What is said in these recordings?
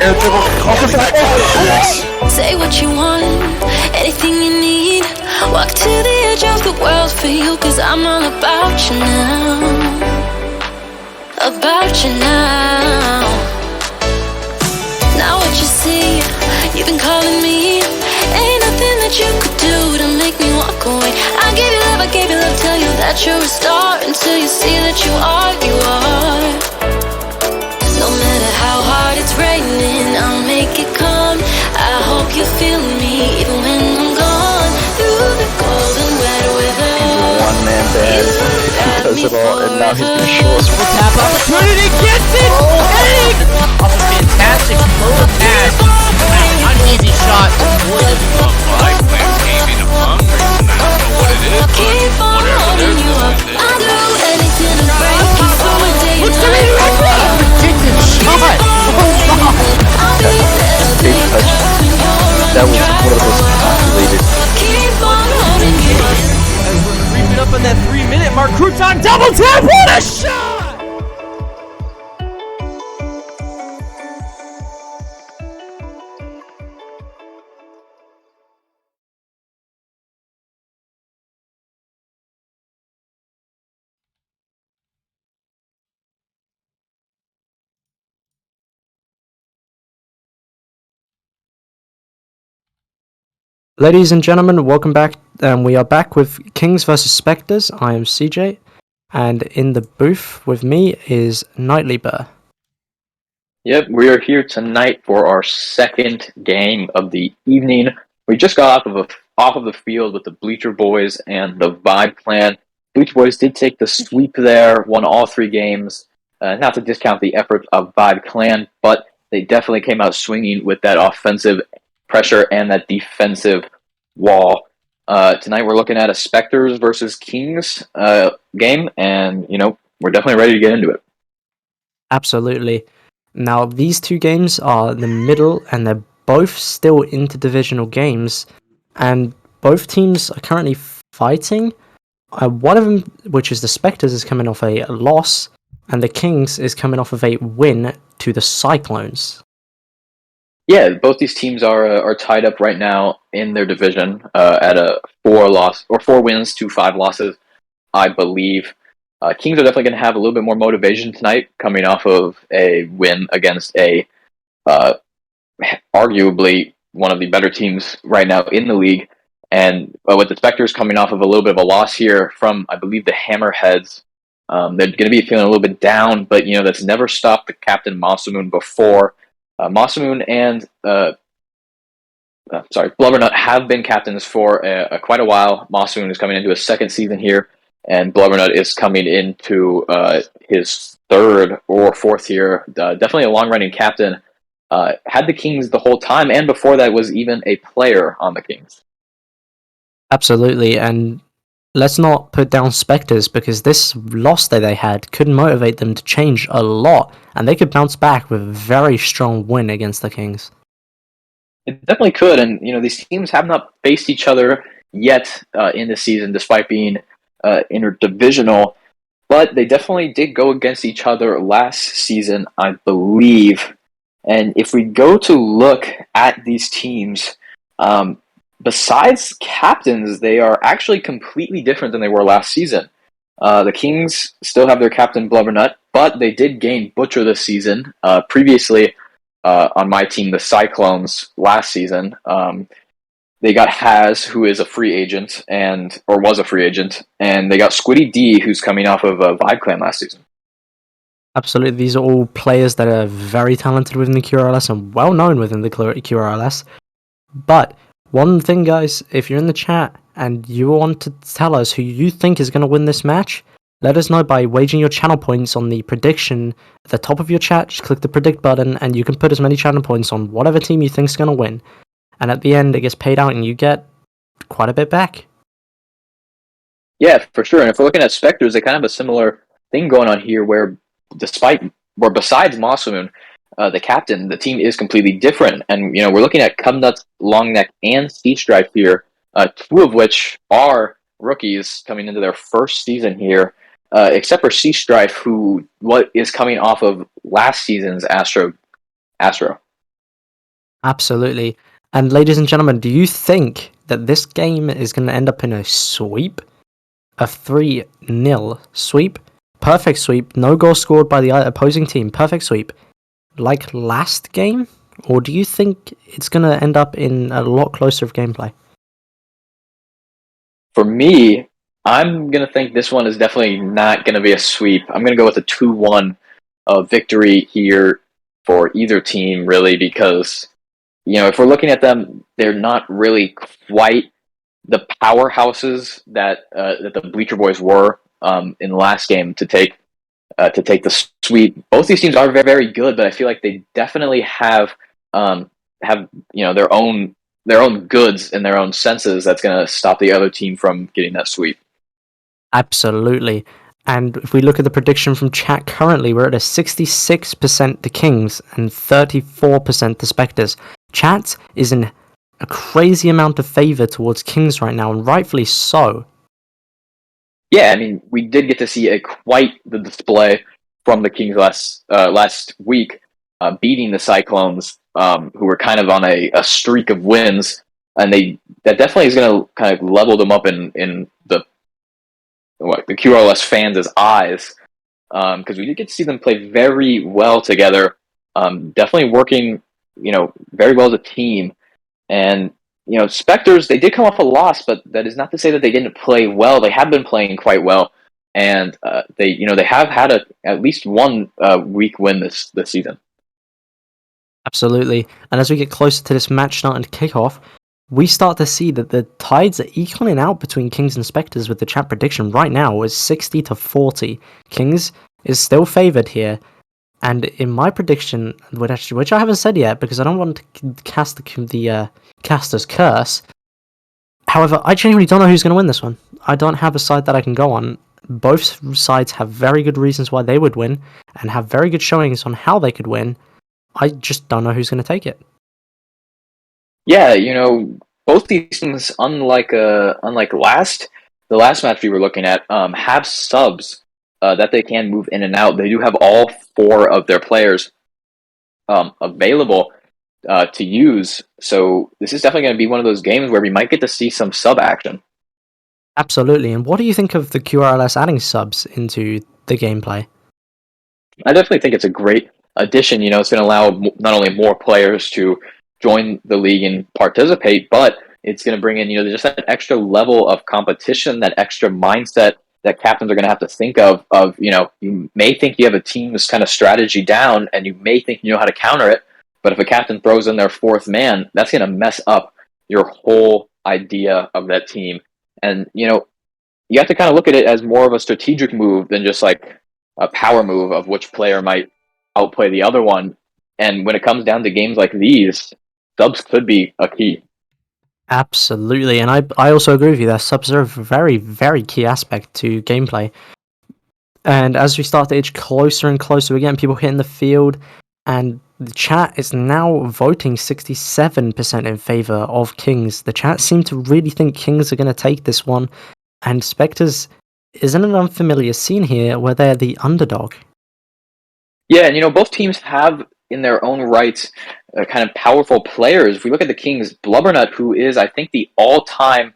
Air dribble. Off the side. Oh! Say what you want, anything you need. Walk to the edge of the world for you, 'cause I'm all about you now. About you now. Now what you see, you've been calling me. Ain't nothing that you could do to make me walk away. I gave you love, tell you that you're a star, until you see that you are. No matter how hard it's raining, I'll make it come. I hope you feel me, even when I'm gone. Through the cold and wet weather. One-man band. He does it all, and now he's gonna show us. Tap opportunity, gets it! Off a fantastic low pass. An uneasy shot. Keep on holding you up. I'll do anything to break you for a day. Look to me, ridiculous shot! I'll be there. Big touch. That was one of the most calculated. Keep on holding you up. And we're creeping up on that 3-minute mark. Crouton double tap, what a shot! Ladies and gentlemen, welcome back. We are back with Kings vs Spectres. I am CJ, and in the booth with me is Nightly Bear. Yep, we are here tonight for our second game of the evening. We just got off of the field with the Bleacher Boys and the Vibe Clan. Bleacher Boys did take the sweep there, won all 3 games. Not to discount the effort of Vibe Clan, but they definitely came out swinging with that offensive pressure and that defensive wall. Tonight we're looking at a Spectres versus Kings game, and we're definitely ready to get into it. Absolutely. Now, these 2 games are the middle, and they're both still interdivisional games, and both teams are currently fighting. One of them, which is the Spectres, is coming off a loss, and the Kings is coming off of a win to the Cyclones. Yeah, both these teams are tied up right now in their division at a 4 wins to 5 losses, I believe. Kings are definitely going to have a little bit more motivation tonight, coming off of a win against a arguably one of the better teams right now in the league, and with the Spectres coming off of a little bit of a loss here from, I believe, the Hammerheads. They're going to be feeling a little bit down, but that's never stopped the captain Masamoon before. Masamoon and Blubbernut have been captains for quite a while. Masamoon is coming into his 2nd season here, and Blubbernut is coming into his 3rd or 4th year. Definitely a long-running captain. Had the Kings the whole time, and before that was even a player on the Kings. Absolutely, and let's not put down Spectres, because this loss that they had could motivate them to change a lot, and they could bounce back with a very strong win against the Kings. It definitely could, and these teams have not faced each other yet in this season, despite being interdivisional, but they definitely did go against each other last season, I believe. And if we go to look at these teams, besides captains, they are actually completely different than they were last season. The Kings still have their captain Blubbernut, but they did gain Butcher this season. Previously, on my team, the Cyclones, last season, they got Haz, who is a free agent, or was a free agent, and they got Squiddy D, who's coming off of a Vibe Clan last season. Absolutely, these are all players that are very talented within the QRLS and well known within the QRLS. But one thing, guys, if you're in the chat and you want to tell us who you think is going to win this match, let us know by wagering your channel points on the prediction at the top of your chat. Just click the predict button and you can put as many channel points on whatever team you think is going to win. And at the end, it gets paid out and you get quite a bit back. Yeah, for sure. And if we're looking at Spectres, they kind of have a similar thing going on here where besides Masamoon, the captain, the team is completely different. And, we're looking at Cubnuts, Longneck, and Sea Strife here, 2 of which are rookies coming into their 1st season here, except for Sea Strife, who is coming off of last season's Astro. Absolutely. And ladies and gentlemen, do you think that this game is going to end up in a sweep? A 3-0 sweep? Perfect sweep. No goal scored by the opposing team. Perfect sweep. Like last game? Or do you think it's going to end up in a lot closer of gameplay? For me, I'm going to think this one is definitely not going to be a sweep. I'm going to go with a 2-1 victory here for either team, really, because, if we're looking at them, they're not really quite the powerhouses that the Bleacher Boys were in the last game to take the sweep. Both these teams are very, very good, but I feel like they definitely have their own goods and their own senses that's going to stop the other team from getting that sweep. Absolutely. And if we look at the prediction from chat currently, we're at a 66% the Kings and 34% the Spectres. Chat is in a crazy amount of favor towards Kings right now, and rightfully so. Yeah, I mean, we did get to see quite the display from the Kings last week, beating the Cyclones, who were kind of on a streak of wins, and that definitely is going to kind of level them up in the QRLS fans' eyes, because we did get to see them play very well together, definitely working, very well as a team. And Spectres, they did come off a loss, but that is not to say that they didn't play well. They have been playing quite well, and they have had at least one weak win this season. Absolutely. And as we get closer to this match starting to kick off, we start to see that the tides are equaling out between Kings and Spectres, with the chat prediction right now is 60-40. Kings is still favoured here, and in my prediction, which I haven't said yet because I don't want to cast the caster's curse. However, I genuinely don't know who's going to win this one. I don't have a side that I can go on. Both sides have very good reasons why they would win, and have very good showings on how they could win. I just don't know who's going to take it. Yeah, both these teams, unlike the last match we were looking at, have subs that they can move in and out. They do have all four of their players available to use. So this is definitely going to be one of those games where we might get to see some sub action. Absolutely. And what do you think of the QRLS adding subs into the gameplay? I definitely think it's a great addition. It's going to allow not only more players to join the league and participate, but it's going to bring in, just that extra level of competition, that extra mindset that captains are going to have to think of, you may think you have a team's kind of strategy down and you may think you know how to counter it, but if a captain throws in their fourth man, that's going to mess up your whole idea of that team. And, you have to kind of look at it as more of a strategic move than just like a power move of which player might outplay the other one. And when it comes down to games like these, subs could be a key. Absolutely, and I also agree with you that subs are a very, very key aspect to gameplay. And as we start to edge closer and closer, again, people hitting the field, and the chat is now voting 67% in favour of Kings. The chat seem to really think Kings are going to take this one, and Spectres is in an unfamiliar scene here where they're the underdog. Yeah, and both teams have in their own rights kind of powerful players. If we look at the Kings, Blubbernut, who is, I think, the all-time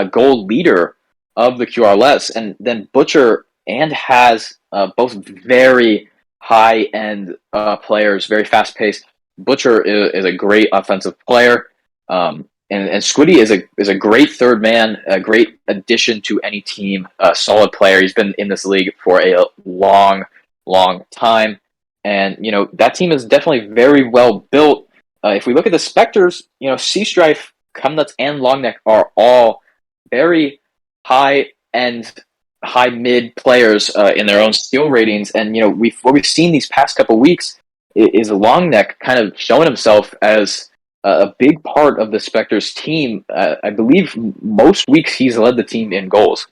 goal leader of the QRLS, and then Butcher and has both very high-end players, very fast-paced. Butcher is a great offensive player, and Squiddy is a great third man, a great addition to any team, a solid player. He's been in this league for a long, long time. And, that team is definitely very well built. If we look at the Spectres, Sea Strife, Cumnuts, and Longneck are all very high-end, high-mid players in their own skill ratings. And, what we've seen these past couple weeks is Longneck kind of showing himself as a big part of the Spectres team. I believe most weeks he's led the team in goals.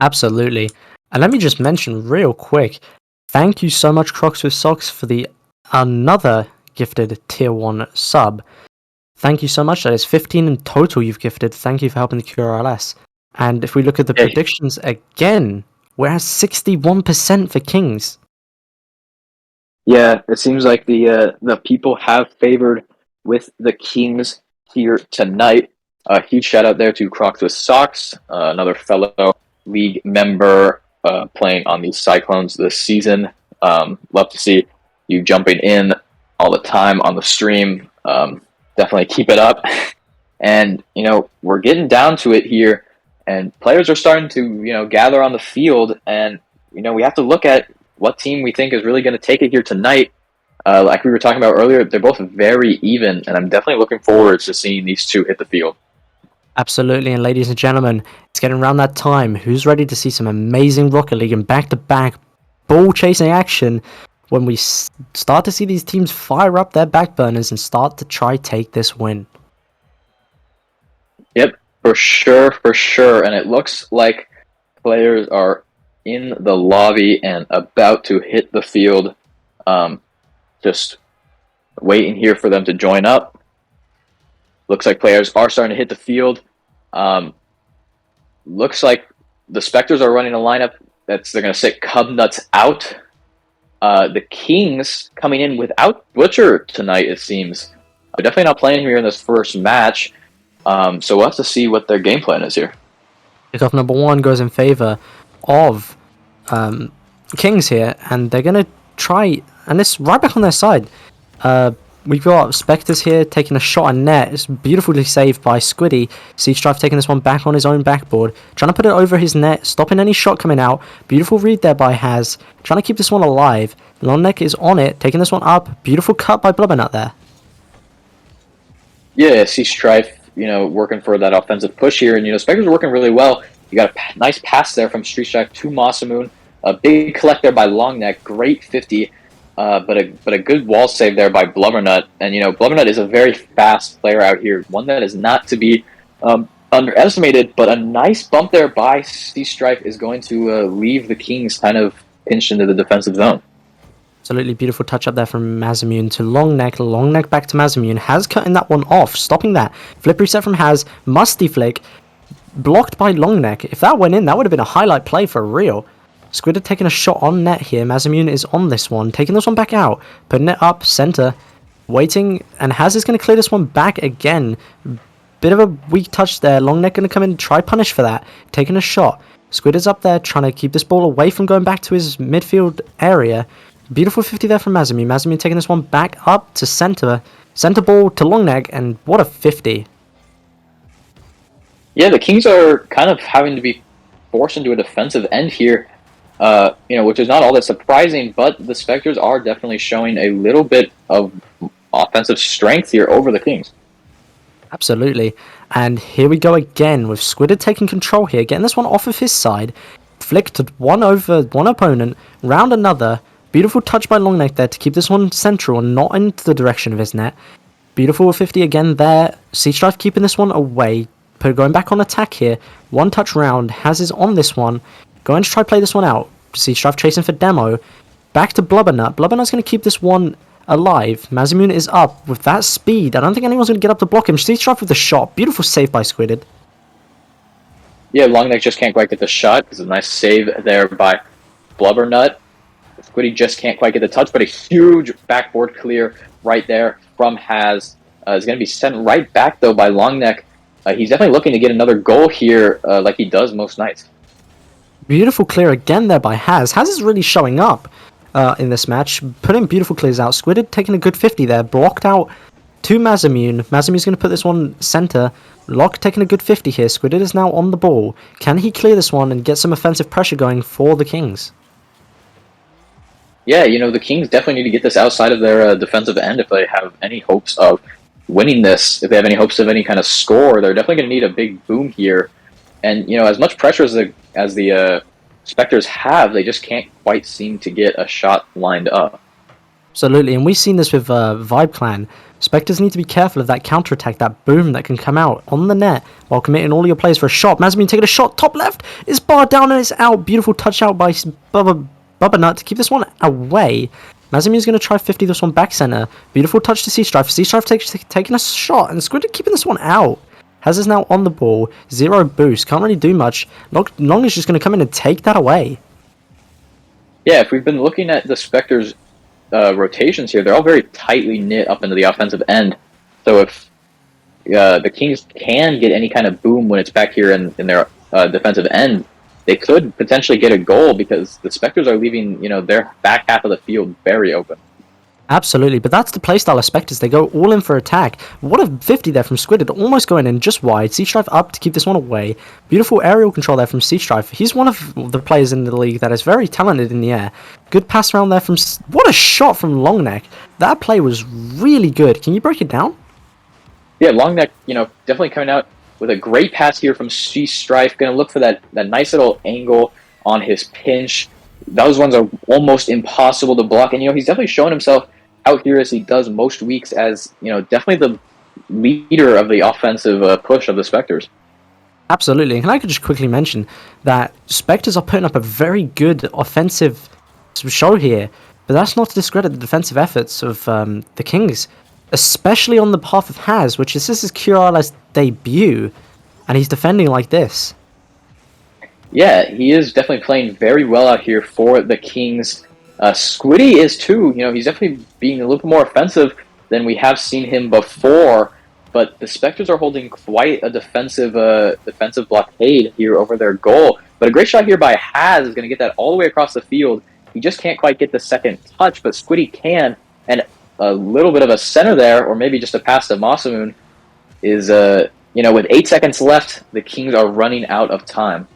Absolutely. And let me just mention real quick, thank you so much, Crocs with Socks, for the another gifted tier 1 sub. Thank you so much. That is 15 in total you've gifted. Thank you for helping the QRLS. And if we look at the predictions again, we're at 61% for Kings. Yeah, it seems like the people have favored with the Kings here tonight. Huge shout out there to Crocs with Socks, another fellow league member playing on the Cyclones this season. Love to see you jumping in all the time on the stream. Definitely keep it up. And, we're getting down to it here, and players are starting to, gather on the field, and, we have to look at what team we think is really going to take it here tonight. Like we were talking about earlier, they're both very even, and I'm definitely looking forward to seeing these two hit the field. Absolutely, and ladies and gentlemen, it's getting around that time. Who's ready to see some amazing Rocket League and back-to-back ball-chasing action when we start to see these teams fire up their backburners and start to try take this win? Yep, for sure. And it looks like players are in the lobby and about to hit the field. Just waiting here for them to join up. Looks like players are starting to hit the field. Looks like the Spectres are running a lineup they're going to sit Cubnuts out. The Kings coming in without Butcher tonight, it seems. They're definitely not playing here in this first match. So we'll have to see what their game plan is here. Kickoff number 1 goes in favor of Kings here, and they're going to try, and it's right back on their side. We've got Spectres here taking a shot on net. It's beautifully saved by Squiddy. Strife taking this one back on his own backboard, trying to put it over his net, stopping any shot coming out. Beautiful read there by Haz, trying to keep this one alive. Longneck is on it, taking this one up. Beautiful cut by Blubbernut there. Yeah, Strife, working for that offensive push here, and Spectres are working really well. You got a nice pass there from Street Strife to Masamoon. A big collect there by Longneck, great 50. But a good wall save there by Blubbernut. And, Blubbernut is a very fast player out here, one that is not to be underestimated, but a nice bump there by Strife is going to leave the Kings kind of pinched into the defensive zone. Absolutely beautiful touch up there from Masamune to Longneck. Longneck back to Masamune. Haz cutting that one off, stopping that. Flip reset from Haz. Musty flick. Blocked by Longneck. If that went in, that would have been a highlight play for real. Squid taking a shot on net here. Masamune is on this one, taking this one back out, putting it up center, waiting, and Haz is going to clear this one back again. Bit of a weak touch there. Longneck going to come in and try punish for that, taking a shot. Squid is up there trying to keep this ball away from going back to his midfield area. Beautiful 50 there from Masamune. Masamune taking this one back up to center ball to Longneck, and what a 50. Yeah, the Kings are kind of having to be forced into a defensive end here. Which is not all that surprising, but the Spectres are definitely showing a little bit of offensive strength here over the Kings. Absolutely. And here we go again with Squidder taking control here, getting this one off of his side, flicked one over one opponent, round another. Beautiful touch by Longneck there to keep this one central and not into the direction of his net. Beautiful 50 again there. Strife keeping this one away, going back on attack here. One touch round, Haz is on this one. Going to try play this one out. Strife chasing for demo. Back to Blubbernut. Blubbernut's going to keep this one alive. Masamune is up with that speed. I don't think anyone's going to get up to block him. Strife with the shot. Beautiful save by Squidded. Yeah, Longneck just can't quite get the shot. It's a nice save there by Blubbernut. Squiddy just can't quite get the touch, but a huge backboard clear right there from Haz. Is going to be sent right back, though, by Longneck. He's definitely looking to get another goal here like he does most nights. Beautiful clear again there by Haz. Haz is really showing up in this match, putting beautiful clears out. Squidded taking a good 50 there, blocked out to Masamune. Masamune's going to put this one center. Locke taking a good 50 here. Squidded is now on the ball. Can he clear this one and get some offensive pressure going for the Kings? Yeah, the Kings definitely need to get this outside of their defensive end if they have any hopes of winning this. If they have any hopes of any kind of score, they're definitely going to need a big boom here. And, as much pressure as the Spectres have, they just can't quite seem to get a shot lined up. Absolutely, and we've seen this with Vibe Clan. Spectres need to be careful of that counterattack, that boom that can come out on the net while committing all your players for a shot. Masamune taking a shot, top left, is barred down and it's out. Beautiful touch out by Blubbernut to keep this one away. Masamune's going to try 50 this one back center. Beautiful touch to Strife. Strife taking a shot and Squid keeping this one out. Haz is now on the ball. 0 boost. Can't really do much. Long is just going to come in and take that away. Yeah, if we've been looking at the Spectres' rotations here, they're all very tightly knit up into the offensive end. So if the Kings can get any kind of boom when it's back here in their defensive end, they could potentially get a goal because the Spectres are leaving, their back half of the field very open. Absolutely, but that's the playstyle of Spectres. They go all in for attack. What a 50 there from Squid, almost going in just wide. Sea Strife up to keep this one away. Beautiful aerial control there from Sea Strife. He's one of the players in the league that is very talented in the air. Good pass around there from... What a shot from Longneck. That play was really good. Can you break it down? Yeah, Longneck, definitely coming out with a great pass here from Sea Strife. Going to look for that nice little angle on his pinch. Those ones are almost impossible to block. And, he's definitely shown himself out here as he does most weeks as, definitely the leader of the offensive push of the Spectres. Absolutely, and I could just quickly mention that Spectres are putting up a very good offensive show here, but that's not to discredit the defensive efforts of the Kings, especially on the behalf of Haz, which is his QRLS debut, and he's defending like this. Yeah, he is definitely playing very well out here for the Kings. Squiddy is too. He's definitely being a little bit more offensive than we have seen him before. But the Spectres are holding quite a defensive blockade here over their goal. But a great shot here by Haz is going to get that all the way across the field. He just can't quite get the second touch, but Squiddy can. And a little bit of a center there, or maybe just a pass to Masamune, is, with 8 seconds left, the Kings are running out of time.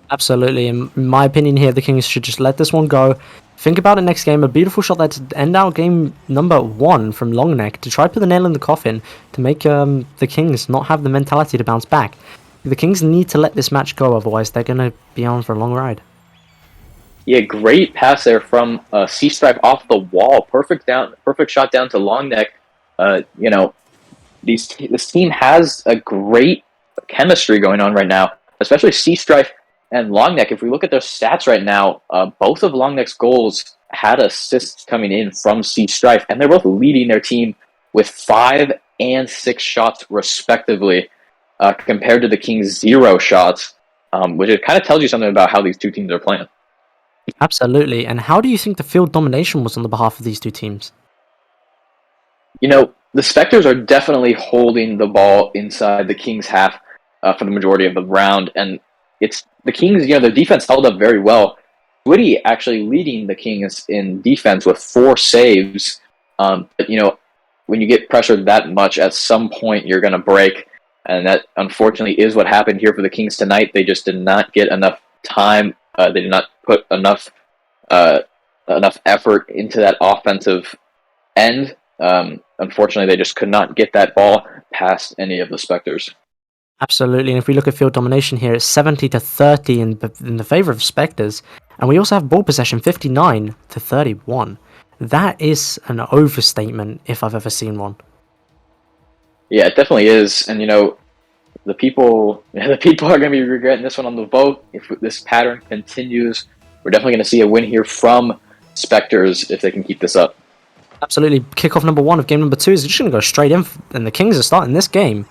Absolutely. In my opinion here, the Kings should just let this one go. Think about it next game. A beautiful shot there to end out game number 1 from Longneck to try to put the nail in the coffin to make the Kings not have the mentality to bounce back. The Kings need to let this match go, otherwise they're going to be on for a long ride. Yeah, great pass there from Sea Stripe off the wall. Perfect shot down to Longneck. This team has a great chemistry going on right now, especially Sea Strife and Longneck. If we look at their stats right now, both of Longneck's goals had assists coming in from Sea Strife, and they're both leading their team with 5 and 6 shots respectively, compared to the Kings' 0 shots, which it kind of tells you something about how these two teams are playing. Absolutely. And how do you think the field domination was on the behalf of these two teams? The Spectres are definitely holding the ball inside the Kings' half for the majority of the round, and it's the Kings, their defense held up very well. Woody actually leading the Kings in defense with 4 saves. But, when you get pressured that much, at some point you're going to break. And that, unfortunately, is what happened here for the Kings tonight. They just did not get enough time. They did not put enough effort into that offensive end. Unfortunately, they just could not get that ball past any of the Spectres. Absolutely, and if we look at field domination here, it's 70-30 in the favour of Spectres, and we also have ball possession 59-31. That is an overstatement if I've ever seen one. Yeah, it definitely is, and the people are going to be regretting this one on the vote. If this pattern continues, we're definitely going to see a win here from Spectres if they can keep this up. Absolutely, kickoff number 1 of game number 2 is just going to go straight in, and the Kings are starting this game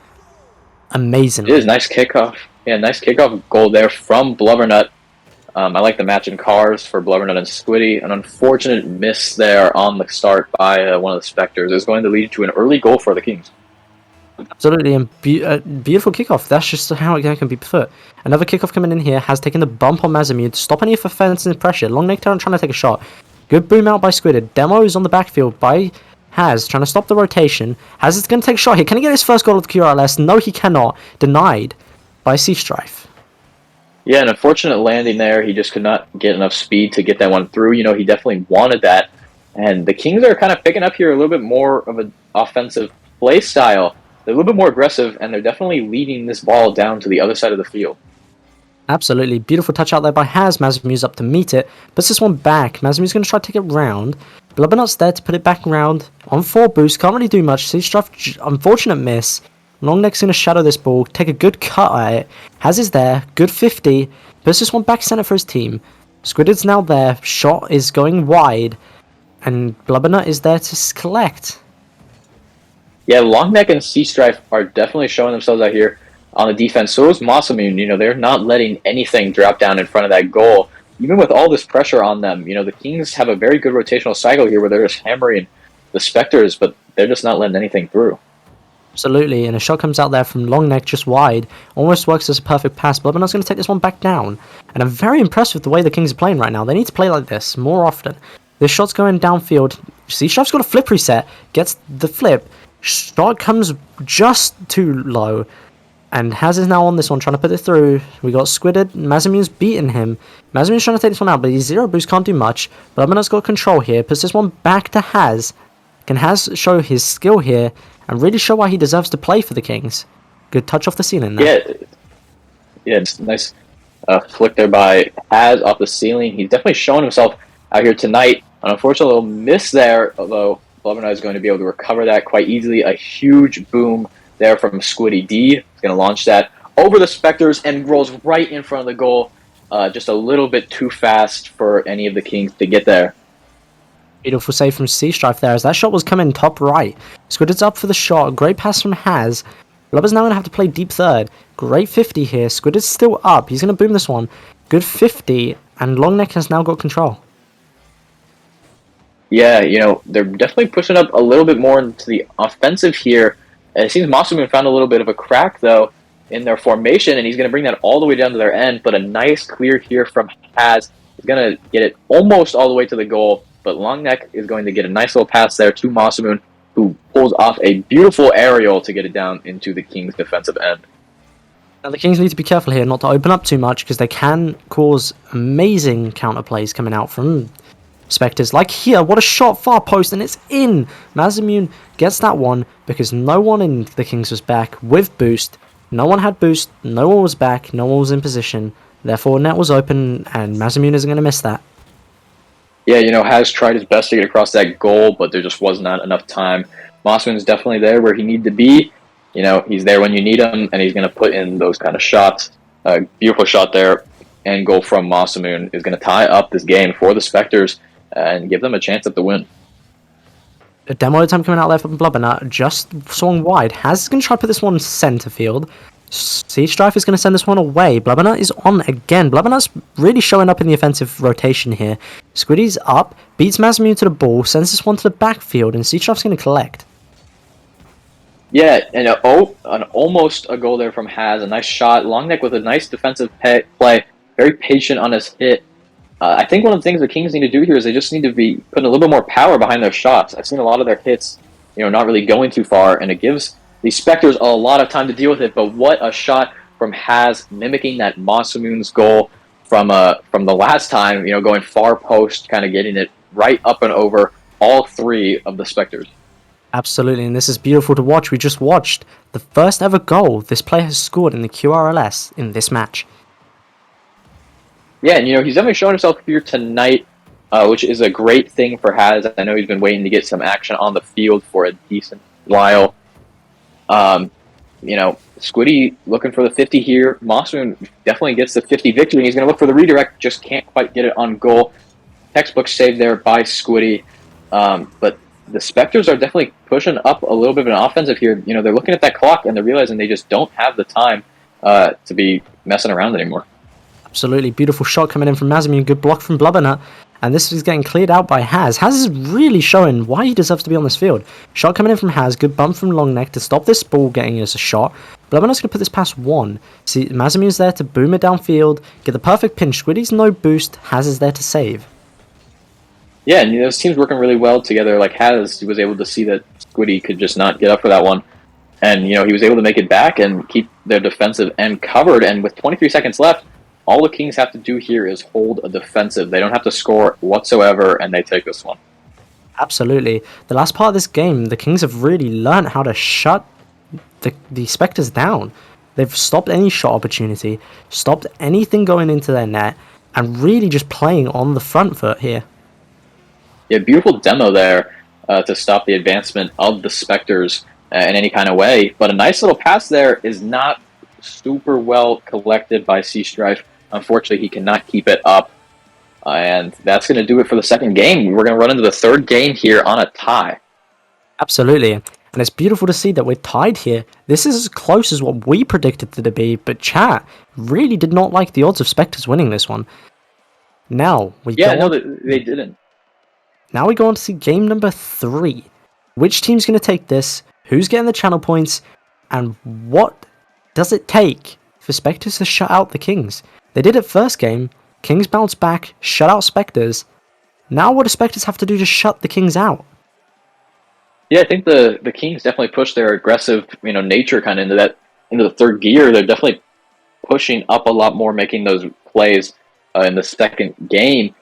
amazing. It is nice kickoff. Yeah, nice kickoff goal there from Blubbernut. I like the matching cars for Blubbernut and Squiddy. An unfortunate miss there on the start by one of the Spectres is going to lead to an early goal for the Kings. Absolutely, and beautiful kickoff. That's just how it can be put. Another kickoff coming in here has taken the bump on Masamune to stop any offensive pressure. Longneck trying to take a shot. Good boom out by Squiddy. Demo is on the backfield by Haz, trying to stop the rotation. Haz is going to take a shot here. Can he get his first goal of the QRLS? No, he cannot. Denied by Sea Strife. Yeah, an unfortunate landing there. He just could not get enough speed to get that one through. He definitely wanted that. And the Kings are kind of picking up here a little bit more of an offensive play style. They're a little bit more aggressive, and they're definitely leading this ball down to the other side of the field. Absolutely. Beautiful touch out there by Haz. Masamune's up to meet it. Puts this one back. Masamune's going to try to take it round. Blubbernut's there to put it back around. On 4 boost. Can't really do much. Sea Strife, unfortunate miss. Longneck's going to shadow this ball. Take a good cut at it. Haz is there. Good 50. Puts this one back center for his team. Squidded's now there. Shot is going wide. And Blubbernut is there to collect. Yeah, Longneck and Sea Strife are definitely showing themselves out here on the defense. So is Masamune. They're not letting anything drop down in front of that goal. Even with all this pressure on them, the Kings have a very good rotational cycle here where they're just hammering the Spectres, but they're just not letting anything through. Absolutely, and a shot comes out there from long neck just wide. Almost works as a perfect pass. Blubbernutt's going to take this one back down. And I'm very impressed with the way the Kings are playing right now. They need to play like this more often. This shot's going downfield. See, Chef's got a flip reset. Gets the flip. Shot comes just too low. And Haz is now on this one, trying to put it through. We got Squidded. Mazamune's beating him. Mazamune's trying to take this one out, but his zero boost can't do much. Blubbernutt's got control here. Puts this one back to Haz. Can Haz show his skill here and really show why he deserves to play for the Kings? Good touch off the ceiling there. Yeah, it's nice flick there by Haz off the ceiling. He's definitely shown himself out here tonight. Unfortunately, a little miss there, although Blubbernutt is going to be able to recover that quite easily. A huge boom there from Squiddy D. He's going to launch that over the Spectres and rolls right in front of the goal. Just a little bit too fast for any of the Kings to get there. Beautiful save from C-Strife there as that shot was coming top right. Squidded's up for the shot. Great pass from Haz. Blubber's now going to have to play deep third. Great 50 here. Squidded's still up. He's going to boom this one. Good 50, and Longneck has now got control. Yeah, they're definitely pushing up a little bit more into the offensive here. And it seems Masamune found a little bit of a crack, though, in their formation, and he's going to bring that all the way down to their end. But a nice clear here from Haz. He's going to get it almost all the way to the goal. But Longneck is going to get a nice little pass there to Masamune, who pulls off a beautiful aerial to get it down into the Kings' defensive end. Now the Kings need to be careful here not to open up too much because they can cause amazing counter plays coming out from Spectres. Like here, what a shot, far post, and it's in! Masamune gets that one because no one in the Kings was back with boost. No one had boost, no one was back, no one was in position. Therefore, net was open, and Masamune isn't going to miss that. Yeah, Has tried his best to get across that goal, but there just was not enough time. Masamune's definitely there where he needed to be. He's there when you need him, and he's going to put in those kind of shots. Beautiful shot there, and goal from Masamune is going to tie up this game for the Spectres and give them a chance at the win. A demo time coming out there from Blubbernutt, just swung wide. Haz is going to try to put this one center field. C-Strife is going to send this one away. Blubbernutt is on again. Blubbernutt's really showing up in the offensive rotation here. Squiddy's up, beats Masamune to the ball, sends this one to the backfield, and C-Strife's going to collect. Yeah, and almost a goal there from Haz. A nice shot. Longneck with a nice defensive play. Very patient on his hit. I think one of the things the Kings need to do here is they just need to be putting a little bit more power behind their shots. I've seen a lot of their hits, not really going too far, and it gives the Spectres a lot of time to deal with it. But what a shot from Haz, mimicking that Masamune's goal from the last time, going far post, kind of getting it right up and over all three of the Spectres. Absolutely, and this is beautiful to watch. We just watched the first ever goal this player has scored in the QRLS in this match. Yeah, and he's definitely shown himself here tonight, which is a great thing for Haz. I know he's been waiting to get some action on the field for a decent while. Squiddy looking for the 50 here. Masamune definitely gets the 50 victory, and he's going to look for the redirect, just can't quite get it on goal. Textbook save there by Squiddy. But the Spectres are definitely pushing up a little bit of an offensive here. They're looking at that clock, and they're realizing they just don't have the time to be messing around anymore. Absolutely beautiful shot coming in from Masamune. Good block from Blubbernutt. And this is getting cleared out by Haz. Haz is really showing why he deserves to be on this field. Shot coming in from Haz. Good bump from Longneck to stop this ball getting us a shot. Blubbernutt's going to put this past one. See, Masamune's there to boom it downfield. Get the perfect pinch. Squiddy's no boost. Haz is there to save. Yeah, and those teams working really well together. Like Haz was able to see that Squiddy could just not get up for that one. And, he was able to make it back and keep their defensive end covered. And with 23 seconds left, all the Kings have to do here is hold a defensive. They don't have to score whatsoever, and they take this one. Absolutely. The last part of this game, the Kings have really learned how to shut the Spectres down. They've stopped any shot opportunity, stopped anything going into their net, and really just playing on the front foot here. Yeah, beautiful demo there to stop the advancement of the Spectres in any kind of way. But a nice little pass there is not super well collected by C-Strife. Unfortunately, he cannot keep it up. And that's going to do it for the second game. We're going to run into the third game here on a tie. Absolutely. And it's beautiful to see that we're tied here. This is as close as what we predicted it to be, but chat really did not like the odds of Spectres winning this one. Now, they didn't. Now we go on to see game number 3. Which team's going to take this? who's getting the channel points, and what does it take for Spectres to shut out the Kings? They did it first game, Kings bounced back, shut out Spectres. Now what do Spectres have to do to shut the Kings out? Yeah, I think the Kings definitely pushed their aggressive, nature kind of into the third gear. They're definitely pushing up a lot more, making those plays in the second game.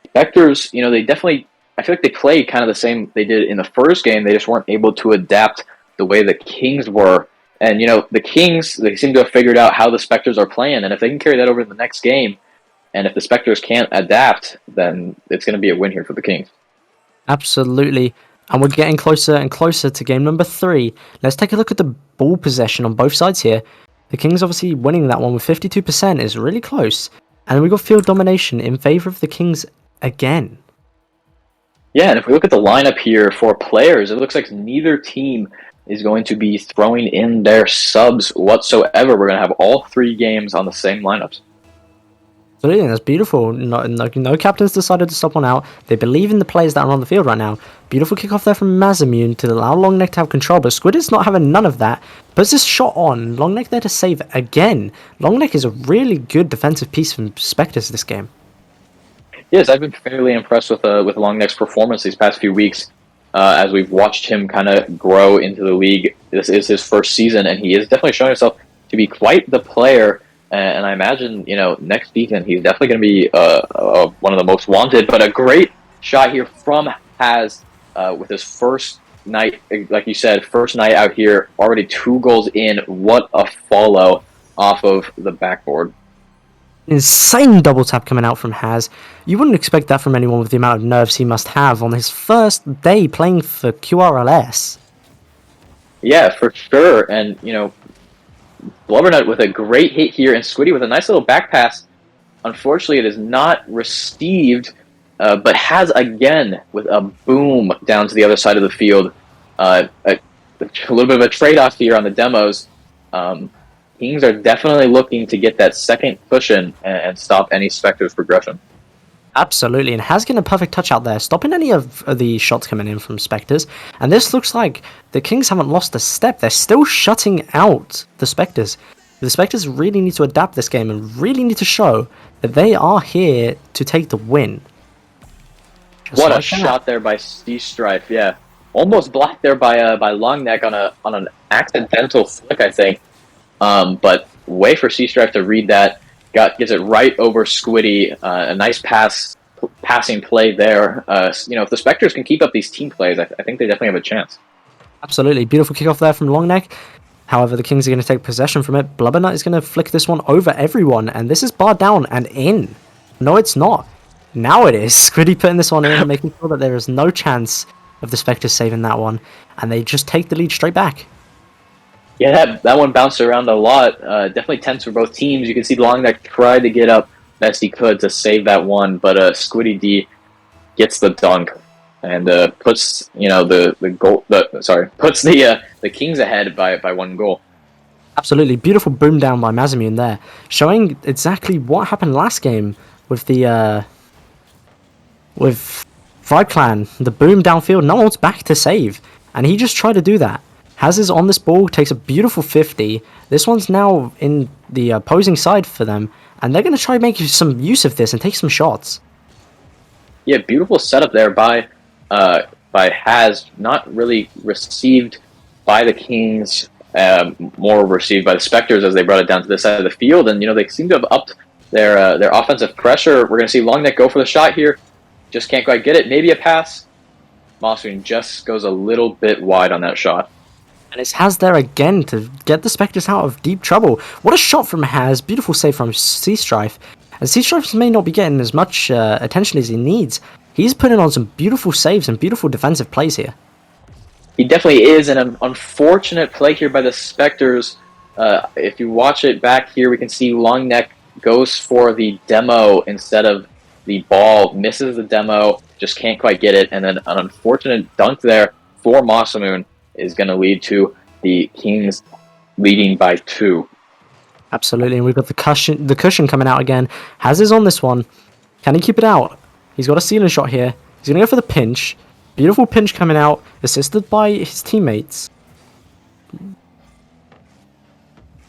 Spectres, they definitely, I feel like they played kind of the same they did in the first game. They just weren't able to adapt the way the Kings were. And, the Kings, they seem to have figured out how the Spectres are playing. And if they can carry that over to the next game, and if the Spectres can't adapt, then it's going to be a win here for the Kings. Absolutely. And we're getting closer and closer to game number 3. Let's take a look at the ball possession on both sides here. The Kings obviously winning that one with 52% is really close. And we got field domination in favor of the Kings again. Yeah, and if we look at the lineup here for players, it looks like neither team is going to be throwing in their subs whatsoever. We're going to have all 3 games on the same lineups. Absolutely, that's beautiful. No captains decided to stop one out. They believe in the players that are on the field right now. Beautiful kickoff there from Masamune to allow Longneck to have control, but Squid is not having none of that. Puts this shot on. Longneck there to save again. Longneck is a really good defensive piece from Spectres this game. Yes, I've been fairly impressed with Longneck's performance these past few weeks as we've watched him kind of grow into the league. This is his first season, and he is definitely showing himself to be quite the player. And I imagine, next season he's definitely going to be one of the most wanted. But a great shot here from Haz with his first night, like you said, first night out here, already 2 goals in. What a follow off of the backboard. Insane double tap coming out from Haz. You wouldn't expect that from anyone with the amount of nerves he must have on his first day playing for QRLS. Yeah, for sure. And, Blubbernut with a great hit here, and Squiddy with a nice little back pass. Unfortunately, it is not received, but Has again with a boom down to the other side of the field. A little bit of a trade-off here on the demos. Kings are definitely looking to get that second cushion and stop any Spectres progression. Absolutely, and Has getting a perfect touch out there, stopping any of the shots coming in from Spectres. And this looks like the Kings haven't lost a step. They're still shutting out the Spectres. The Spectres really need to adapt this game and really need to show that they are here to take the win. What a shot there by C-Strife, yeah. Almost blocked there by Longneck on an accidental flick, I think. But way for C-Strife to read that. Gets it right over Squiddy. A nice passing play there. If the Spectres can keep up these team plays, I think they definitely have a chance. Absolutely. Beautiful kickoff there from Longneck. However, the Kings are going to take possession from it. Blubbernut is going to flick this one over everyone, and this is barred down and in. No, it's not. Now it is. Squiddy putting this one in and making sure that there is no chance of the Spectres saving that one, and they just take the lead straight back. Yeah, that one bounced around a lot. Definitely tense for both teams. You can see Longneck tried to get up best he could to save that one, but Squiddy D gets the dunk and puts the Kings ahead by 1 goal. Absolutely beautiful boom down by Masamune there, showing exactly what happened last game with the with Vibe Clan. The boom downfield, no one's back to save, and he just tried to do that. Haz is on this ball, takes a beautiful 50. This one's now in the opposing side for them, and they're going to try to make some use of this and take some shots. Yeah, beautiful setup there by Haz. Not really received by the Kings, more received by the Spectres as they brought it down to this side of the field. And, they seem to have upped their offensive pressure. We're going to see Longneck go for the shot here. Just can't quite get it. Maybe a pass. Mosswing just goes a little bit wide on that shot. And it's Haz there again to get the Spectres out of deep trouble. What a shot from Haz. Beautiful save from C-Strife. And C-Strife may not be getting as much attention as he needs. He's putting on some beautiful saves and beautiful defensive plays here. He definitely is, and an unfortunate play here by the Spectres. If you watch it back here, we can see Longneck goes for the demo instead of the ball, misses the demo, just can't quite get it, and then an unfortunate dunk there for Masamune is going to lead to the Kings leading by 2. Absolutely, and we've got the cushion coming out again. Haz is on this one. Can he keep it out? He's got a ceiling shot here. He's going to go for the pinch. Beautiful pinch coming out, assisted by his teammates.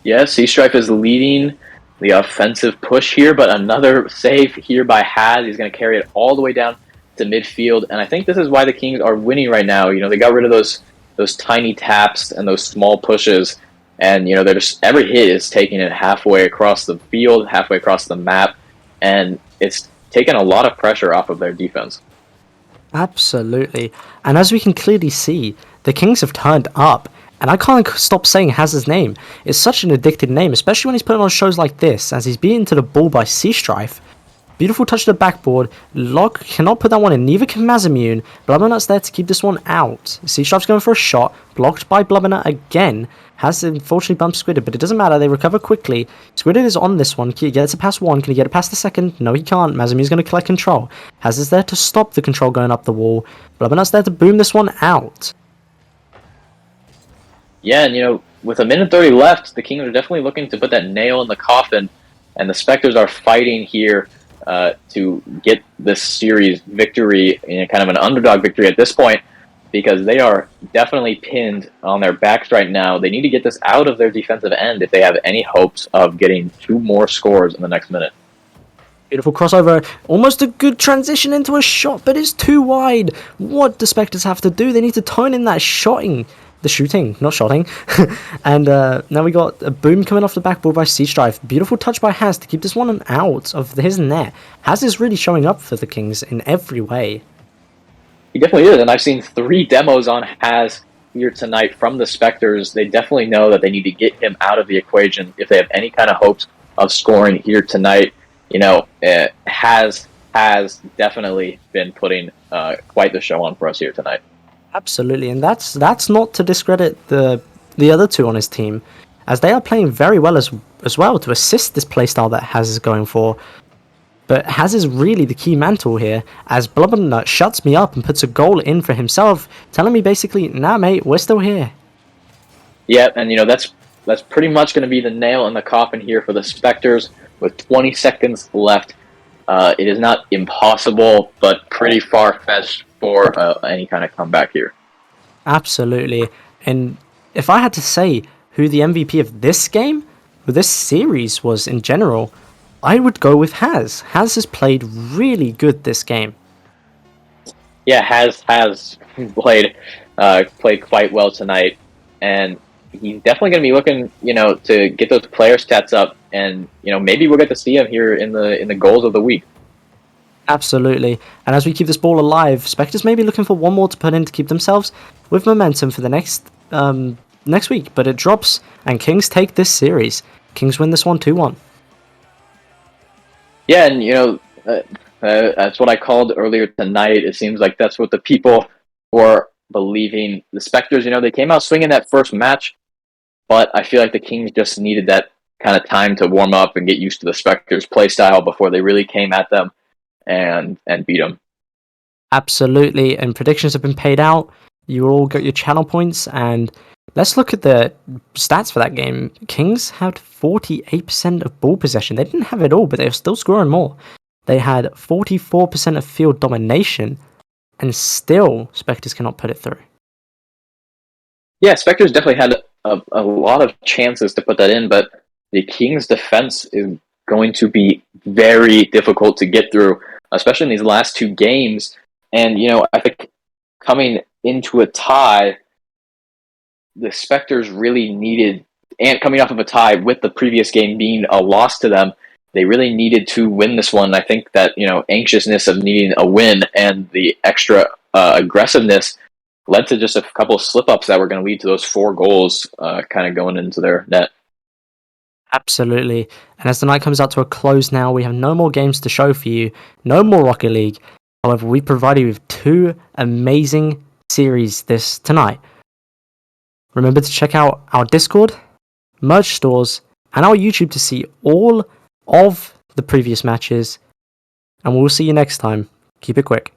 Yeah, Sea Strife is leading the offensive push here, but another save here by Haz. He's going to carry it all the way down to midfield, and I think this is why the Kings are winning right now. You know, they got rid of those tiny taps and those small pushes, and you know, they're just every hit is taking it halfway across the field, halfway across the map, and it's taken a lot of pressure off of their defense. Absolutely. And as we can clearly see, the Kings have turned up. And I can't stop saying Haz's name. It's such an addictive name, especially when he's putting on shows like this, as he's beaten to the ball by Sea Strife. Beautiful touch to the backboard. Log cannot put that one in, neither can Mazamune. Blubbernut's there to keep this one out. Sea Strife's going for a shot, blocked by Blubbernut again. Has unfortunately bumped Squidded, but it doesn't matter, they recover quickly. Squidded is on this one, can he get it to pass one? Can he get it past the second? No, he can't. Mazamune's going to collect control. Haz is there to stop the control going up the wall. Blubbernut's there to boom this one out. Yeah, and you know, with a minute 30 left, the Kings are definitely looking to put that nail in the coffin, and the Spectres are fighting here to get this series victory, in kind of an underdog victory at this point, because they are definitely pinned on their backs right now. They need to get this out of their defensive end if they have any hopes of getting 2 more scores in the next minute. Beautiful crossover, almost a good transition into a shot, but it's too wide. What do Spectres have to do? They need to tone in that shooting. The shooting, not shotting. And now we got a boom coming off the backboard by Sea Strife. Beautiful touch by Haz to keep this one out of his net. Haz is really showing up for the Kings in every way. He definitely is, and I've seen 3 demos on Haz here tonight from the Spectres. They definitely know that they need to get him out of the equation if they have any kind of hopes of scoring here tonight. You know, Haz has definitely been putting quite the show on for us here tonight. Absolutely, and that's not to discredit the other 2 on his team, as they are playing very well as well to assist this playstyle that Haz is going for. But Haz is really the key mantle here, as Blubbernut shuts me up and puts a goal in for himself, telling me basically, nah mate, we're still here. Yeah, and you know, that's pretty much going to be the nail in the coffin here for the Spectres with 20 seconds left. It is not impossible, but pretty far-fetched for any kind of comeback here. Absolutely. And if I had to say who the MVP of this game, or this series was in general, I would go with Haz. Haz has played really good this game. Yeah, has played quite well tonight, and he's definitely going to be looking, you know, to get those player stats up, and you know, maybe we'll get to see him here in the goals of the week. Absolutely. And as we keep this ball alive, Spectres may be looking for one more to put in to keep themselves with momentum for the next week, but it drops and Kings take this series. Kings win this one 2-1. Yeah, and you know, that's what I called earlier tonight. It seems like that's what the people were believing. The Spectres, you know, they came out swinging that first match, but I feel like the Kings just needed that kind of time to warm up and get used to the Spectres' play style before they really came at them and beat them. Absolutely, and predictions have been paid out. You all got your channel points, and let's look at the stats for that game. Kings had 48% of ball possession. They didn't have it all, but they were still scoring more. They had 44% of field domination, and still Spectres cannot put it through. Yeah, Spectres definitely had a lot of chances to put that in, but the Kings' defense is going to be very difficult to get through, especially in these last 2 games. And, you know, I think coming into a tie, the Spectres really needed, and coming off of a tie with the previous game being a loss to them, they really needed to win this one. I think that, you know, anxiousness of needing a win and the extra aggressiveness led to just a couple of slip-ups that were going to lead to those 4 goals kind of going into their net. Absolutely. And as the night comes out to a close now, we have no more games to show for you, no more Rocket League. However, we provided you with 2 amazing series this tonight. Remember to check out our Discord, merch stores, and our YouTube to see all of the previous matches. And we'll see you next time. Keep it quick.